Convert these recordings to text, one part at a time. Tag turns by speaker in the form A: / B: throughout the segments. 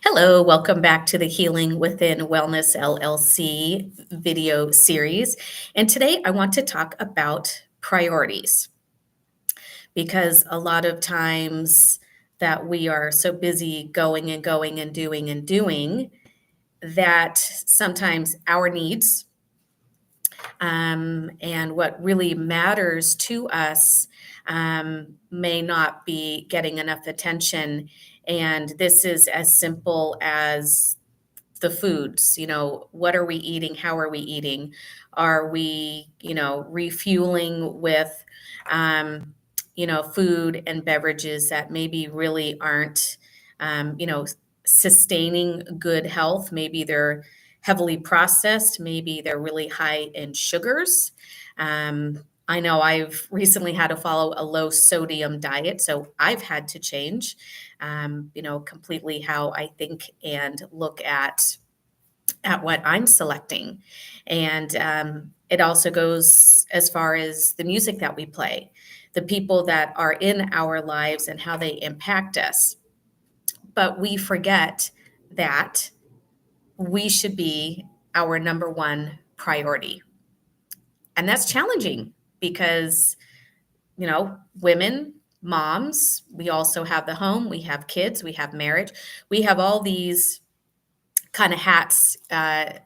A: Hello, welcome back to the Healing Within Wellness LLC video series. And today I want to talk about priorities because a lot of times that we are so busy going and going and doing that sometimes our needs and what really matters to us may not be getting enough attention. And this is as simple as the foods. What are we eating? How are we eating? Are we, refueling with, food and beverages that maybe really aren't, sustaining good health? Maybe they're heavily processed. Maybe they're really high in sugars. I know I've recently had to follow a low sodium diet, so I've had to change, completely how I think and look at what I'm selecting. And it also goes as far as the music that we play, the people that are in our lives and how they impact us. But we forget that we should be our number one priority. And that's challenging because, women, moms, we also have the home, we have kids, we have marriage, we have all these kind of hats,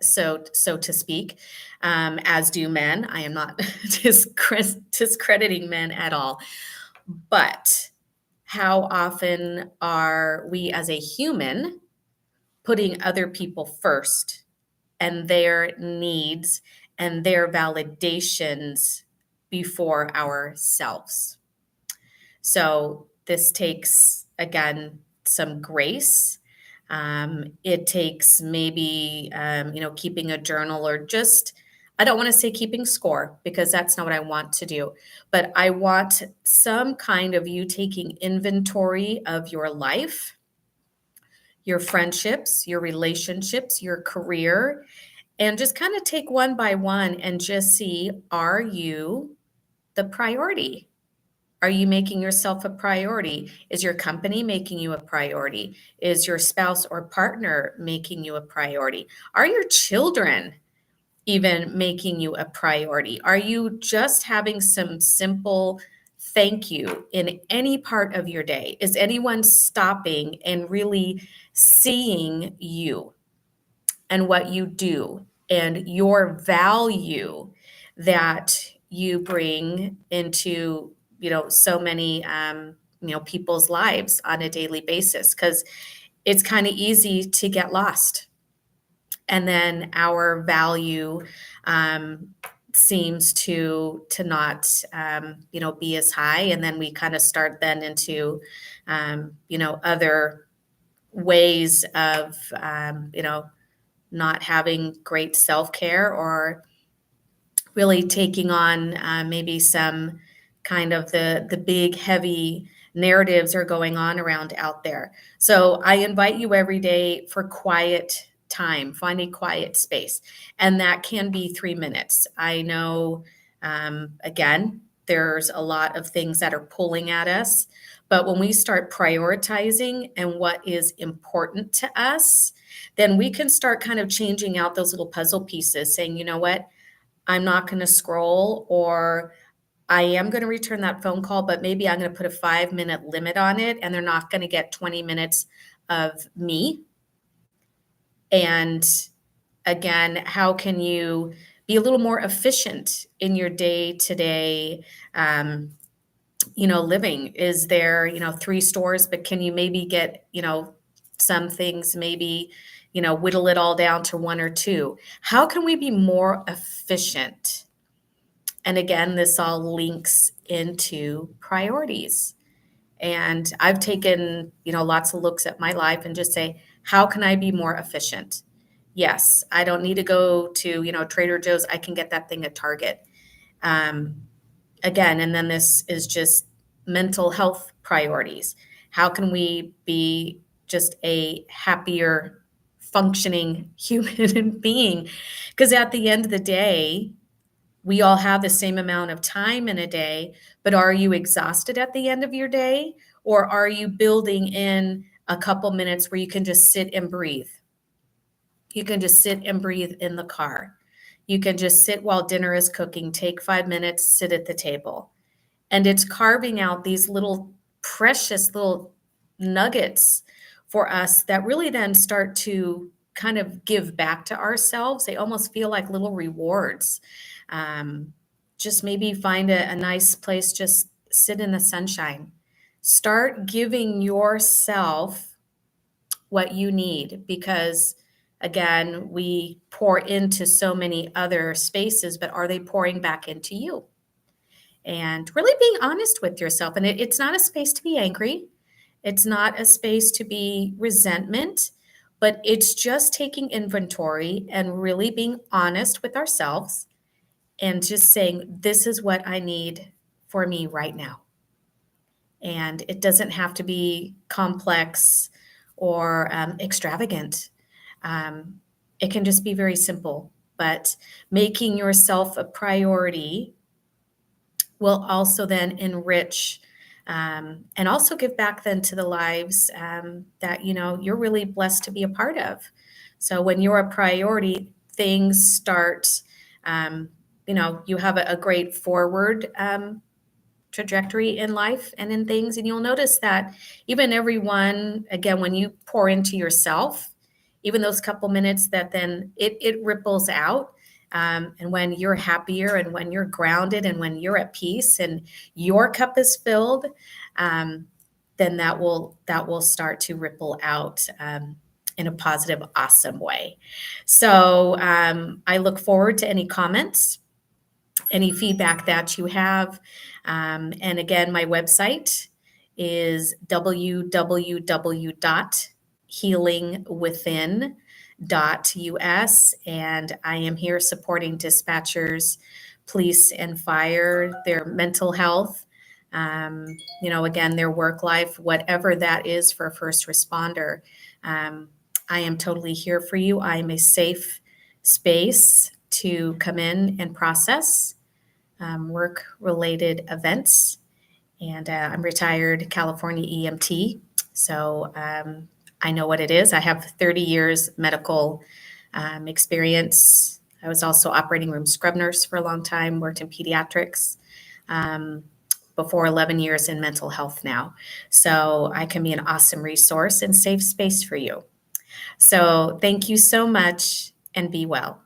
A: so to speak, as do men. I am not discrediting men at all, but how often are we as a human putting other people first and their needs and their validations before ourselves? So this takes, again, some grace. It takes maybe, keeping a journal or just, I don't want to say keeping score because that's not what I want to do, but I want some kind of you taking inventory of your life, your friendships, your relationships, your career, and just kind of take one by one and just see, are you the priority? Are you making yourself a priority? Is your company making you a priority? Is your spouse or partner making you a priority? Are your children even making you a priority? Are you just having some simple thank you in any part of your day? Is anyone stopping and really seeing you and what you do and your value that you bring into so many people's lives on a daily basis? Because it's kind of easy to get lost, and then our value um, seems to not be as high, and then we kind of start then into other ways of not having great self-care, or really taking on maybe some kind of the big heavy narratives are going on around out there. So I invite you every day for quiet time, find a quiet space, and that can be 3 minutes. I know, again, there's a lot of things that are pulling at us, but when we start prioritizing and what is important to us, then we can start kind of changing out those little puzzle pieces, saying, you know what, I'm not going to scroll, or I am going to return that phone call, but maybe I'm going to put a 5-minute limit on it, and they're not going to get 20 minutes of me. And again, how can you be a little more efficient in your day to day, living? Is there, 3 stores, but can you maybe get, some things, maybe, whittle it all down to 1 or 2? How can we be more efficient? And again, this all links into priorities. And I've taken, lots of looks at my life and just say, how can I be more efficient? Yes, I don't need to go to, Trader Joe's. I can get that thing at Target. Um, Again, and then this is just mental health priorities. How can we be just a happier, functioning human being? Because at the end of the day, we all have the same amount of time in a day, but are you exhausted at the end of your day? Or are you building in a couple minutes where you can just sit and breathe. You can just sit and breathe in the car. You can just sit while dinner is cooking, take 5 minutes, sit at the table. And it's carving out these little precious little nuggets for us that really then start to kind of give back to ourselves. They almost feel like little rewards. Um, just maybe find a nice place, just sit in the sunshine. Start giving yourself what you need because, again, we pour into so many other spaces, but are they pouring back into you? And really being honest with yourself. And it's not a space to be angry, it's not a space to be resentment, but it's just taking inventory and really being honest with ourselves and just saying, this is what I need for me right now. And it doesn't have to be complex or extravagant. It can just be very simple, but making yourself a priority will also then enrich and also give back then to the lives that you're really blessed to be a part of. So when you're a priority, things start. You have a great forward trajectory in life and in things, and you'll notice that even everyone, again, when you pour into yourself, even those couple minutes, that then it ripples out. And when you're happier and when you're grounded and when you're at peace and your cup is filled, then that will start to ripple out in a positive, awesome way. So I look forward to any comments, any feedback that you have. And again, my website is www.healingwithin.us. And I am here supporting dispatchers, police, and fire, their mental health, again, their work life, whatever that is for a first responder. I am totally here for you. I am a safe space to come in and process work-related events. And I'm retired California EMT, so I know what it is. I have 30 years medical experience. I was also operating room scrub nurse for a long time, worked in pediatrics, before 11 years in mental health now. So I can be an awesome resource and safe space for you. So thank you so much and be well.